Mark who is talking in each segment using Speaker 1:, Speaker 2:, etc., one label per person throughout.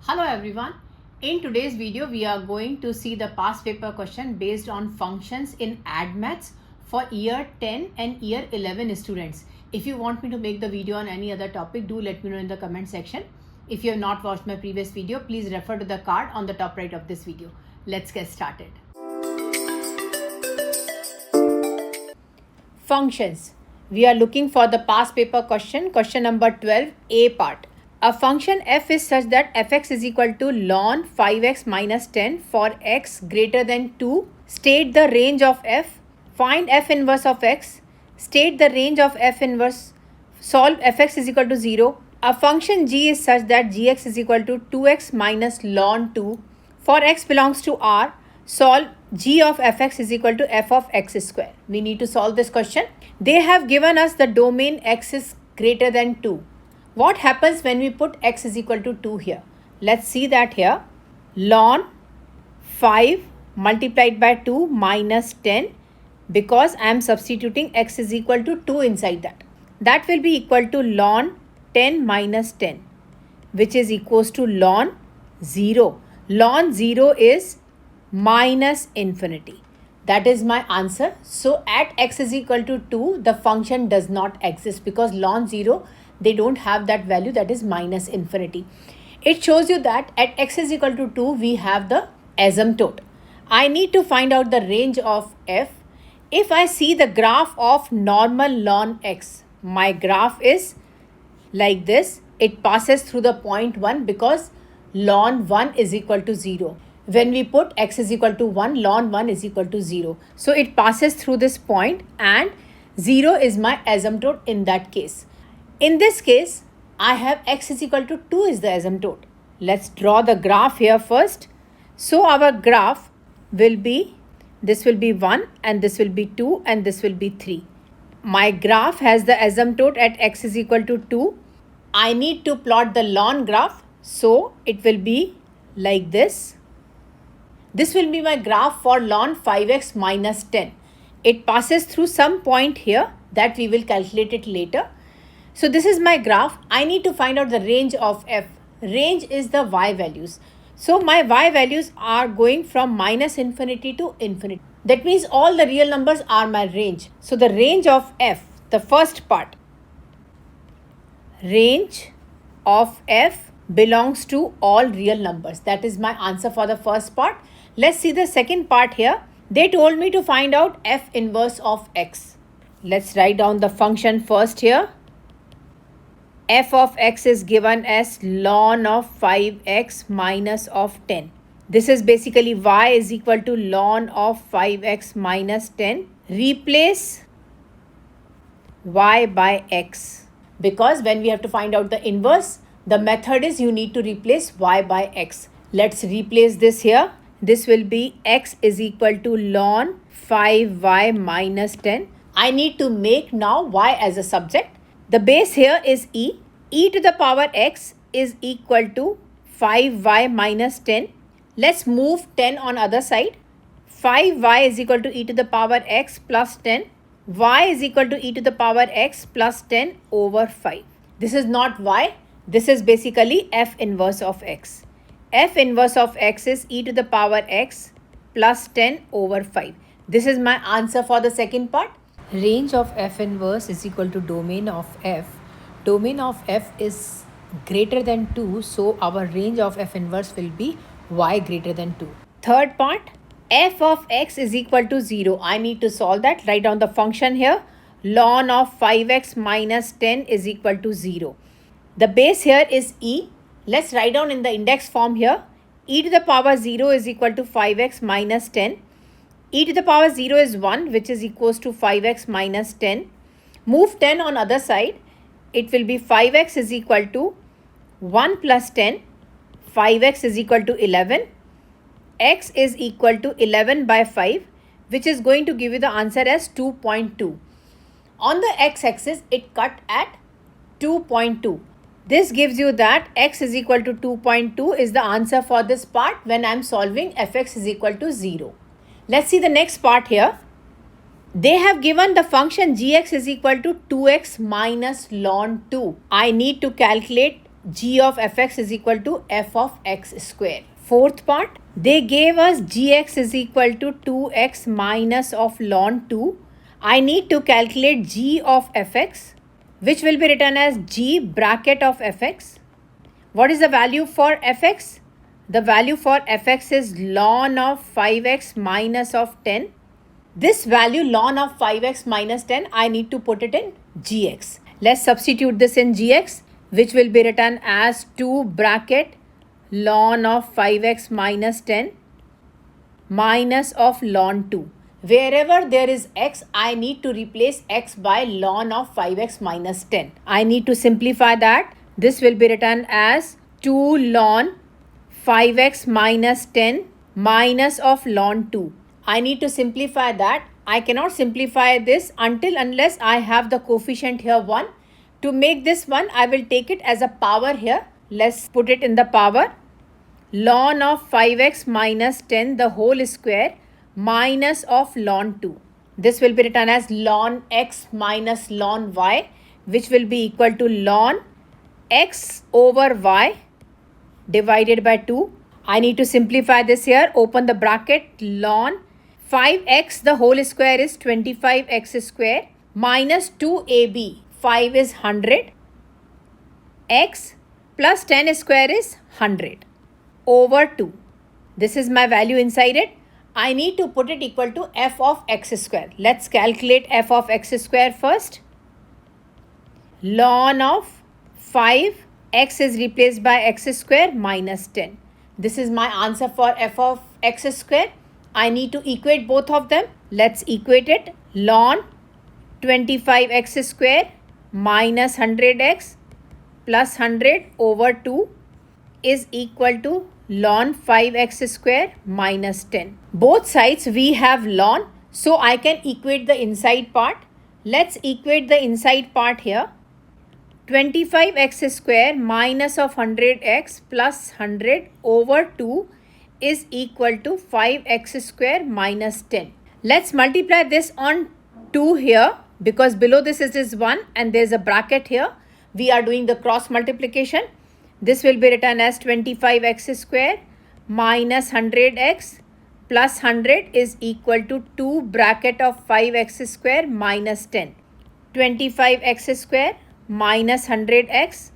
Speaker 1: Hello everyone. In today's video, we are going to see the past paper question based on functions in AdMaths for year 10 and year 11 students. If you want me to make the video on any other topic, do let me know in the comment section. If you have not watched my previous video, please refer to the card on the top right of this video. Let's get started. Functions. We are looking for the past paper question number 12, A part. A function f is such that fx is equal to ln 5x minus 10 for x greater than 2. State the range of f. Find f inverse of x. State the range of f inverse. Solve fx is equal to 0. A function g is such that gx is equal to 2x minus ln 2. For x belongs to R, solve g of fx is equal to f of x square. We need to solve this question. They have given us the domain x is greater than 2. What happens when we put x is equal to 2 here? Let's see that here. Ln 5 multiplied by 2 minus 10, because I am substituting x is equal to 2 inside that. That will be equal to ln 10 minus 10, which is equals to ln 0. Ln 0 is minus infinity. That is my answer. So at x is equal to 2, the function does not exist because ln 0, they don't have that value, that is minus infinity. It shows you that at x is equal to 2, we have the asymptote. I need to find out the range of f. If I see the graph of normal ln x, my graph is like this. It passes through the point 1 because ln 1 is equal to 0. When we put x is equal to 1, ln 1 is equal to 0. So it passes through this point and 0 is my asymptote in that case. In this case, I have x is equal to 2 is the asymptote. Let's draw the graph here first. So our graph will be, this will be 1 and this will be 2 and this will be 3. My graph has the asymptote at x is equal to 2. I need to plot the ln graph. So it will be like this. This will be my graph for ln 5x minus 10. It passes through some point here that we will calculate it later. So this is my graph. I need to find out the range of f. Range is the y values. So my y values are going from minus infinity to infinity. That means all the real numbers are my range. So the range of f, the first part, range of f belongs to all real numbers. That is my answer for the first part. Let's see the second part here. They told me to find out f inverse of x. Let's write down the function first here. F of x is given as ln of 5x minus of 10. This is basically y is equal to ln of 5x minus 10. Replace y by x. Because when we have to find out the inverse, the method is you need to replace y by x. Let's replace this here. This will be x is equal to ln 5y minus 10. I need to make now y as a subject. The base here is e. E to the power x is equal to 5y minus 10. Let's move 10 on other side. 5y is equal to e to the power x plus 10. Y is equal to e to the power x plus 10 over 5. This is not y. This is basically f inverse of x. F inverse of x is e to the power x plus 10 over 5. This is my answer for the second part. Range of f inverse is equal to domain of f. Domain of f is greater than 2, so our range of f inverse will be y greater than 2. Third part, f of x is equal to 0. I need to solve that. Write down the function here. Ln of 5x minus 10 is equal to 0. The base here is e. Let's write down in the index form here. E to the power 0 is equal to 5x minus 10. E to the power 0 is 1, which is equals to 5x minus 10. Move 10 on other side. It will be 5x is equal to 1 plus 10. 5x is equal to 11. X is equal to 11 by 5, which is going to give you the answer as 2.2. On the x-axis, it cut at 2.2. This gives you that x is equal to 2.2 is the answer for this part when I am solving fx is equal to 0. Let's see the next part here. They have given the function gx is equal to 2x minus ln 2. I need to calculate g of fx is equal to f of x square. Fourth part, they gave us gx is equal to 2x minus of ln 2. I need to calculate g of fx, which will be written as g bracket of fx. What is the value for fx? The value for fx is ln of 5x minus of 10. This value ln of 5x minus 10, I need to put it in gx. Let's substitute this in gx, which will be written as 2 bracket ln of 5x minus 10 minus of ln 2. Wherever there is x, I need to replace x by ln of 5x minus 10. I need to simplify that. This will be written as 2 ln 5x minus 10 minus of ln 2. I need to simplify that. I cannot simplify this unless I have the coefficient here 1. To make this 1, I will take it as a power here. Let's put it in the power. Ln of 5x minus 10 the whole square minus of ln 2. This will be written as ln x minus ln y, which will be equal to ln x over y divided by 2. I need to simplify this here. Open the bracket. Ln 5x the whole square is 25x square minus 2ab. 5 is 100. X plus 10 square is 100 over 2. This is my value inside it. I need to put it equal to f of x square. Let's calculate f of x square first. Ln of 5, x is replaced by x square minus 10. This is my answer for f of x square. I need to equate both of them. Let's equate it. Ln 25x square minus 100x plus 100 over 2 is equal to ln 5x square minus 10. Both sides we have ln, so I can equate the inside part. Let's equate the inside part here. 25x square minus of 100x plus 100 over 2 is equal to 5x square minus 10. Let's multiply this on 2 here, because below this is 1 and there is a bracket here. We are doing the cross multiplication. This will be written as 25x square minus 100x plus 100 is equal to 2 bracket of 5x square minus 10. 25x square minus 100x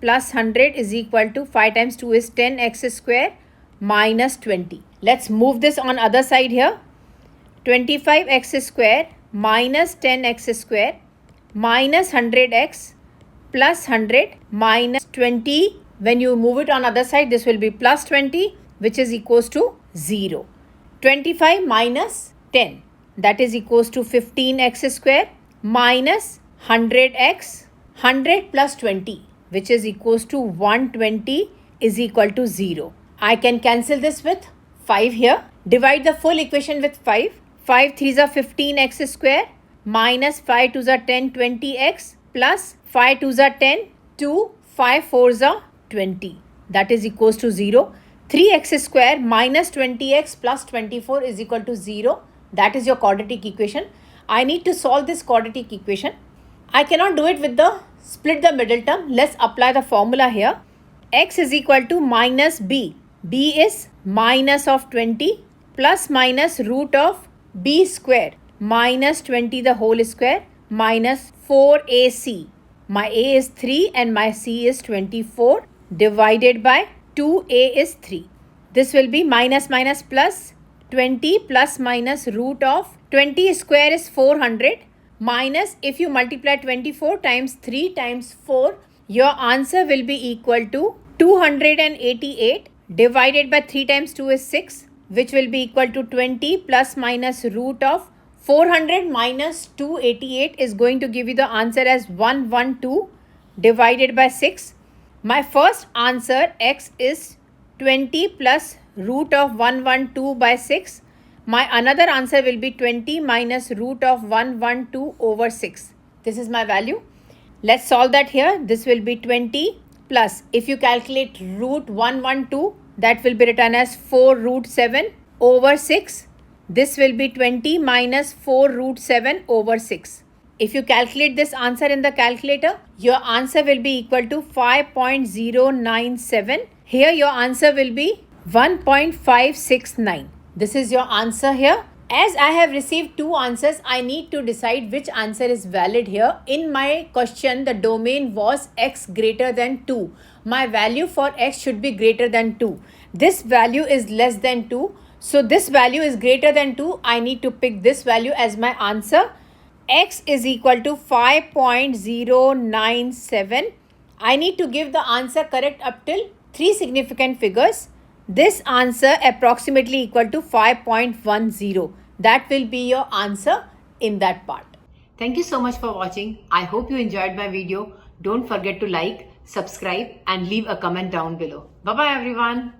Speaker 1: plus 100 is equal to 5 times 2 is 10x square minus 20. Let's move this on other side here. 25x square minus 10x square minus 100x plus 100 minus 20. When you move it on other side, this will be plus 20, which is equals to 0. 25 minus 10, that is equals to 15x square minus 100x. 100 plus 20, which is equals to 120 is equal to 0. I can cancel this with 5 here. Divide the full equation with 5. 5 3s are 15x square minus 5 2s are 10 20x plus 5 2s are 10 2 5 4s are 20. That is equals to 0. 3x square minus 20x plus 24 is equal to 0. That is your quadratic equation. I need to solve this quadratic equation. I cannot do it with the split the middle term. Let's apply the formula here. X is equal to minus b. B is minus of 20 plus minus root of b square minus 20 the whole square minus 4ac. My a is 3 and my c is 24 divided by 2a is 3. This will be minus minus plus 20 plus minus root of 20 square is 400 minus, if you multiply 24 times 3 times 4, your answer will be equal to 288 divided by 3 times 2 is 6, which will be equal to 20 plus minus root of 400 minus 288 is going to give you the answer as 112 divided by 6. My first answer x is 20 plus root of 112 by 6. My another answer will be 20 minus root of 112 over 6. This is my value. Let's solve that here. This will be 20 plus, if you calculate root 112, that will be written as 4 root 7 over 6. This will be 20 minus 4 root 7 over 6. If you calculate this answer in the calculator, your answer will be equal to 5.097. Here your answer will be 1.569. This is your answer here. As I have received two answers, I need to decide which answer is valid here. In my question, the domain was x greater than 2. My value for x should be greater than 2. This value is less than 2. So this value is greater than 2. I need to pick this value as my answer. X is equal to 5.097. I need to give the answer correct up till 3 significant figures. This answer approximately equal to 5.10. That will be your answer in that part. Thank you so much for watching. I hope you enjoyed my video. Don't forget to like, subscribe and leave a comment down below. Bye-bye everyone.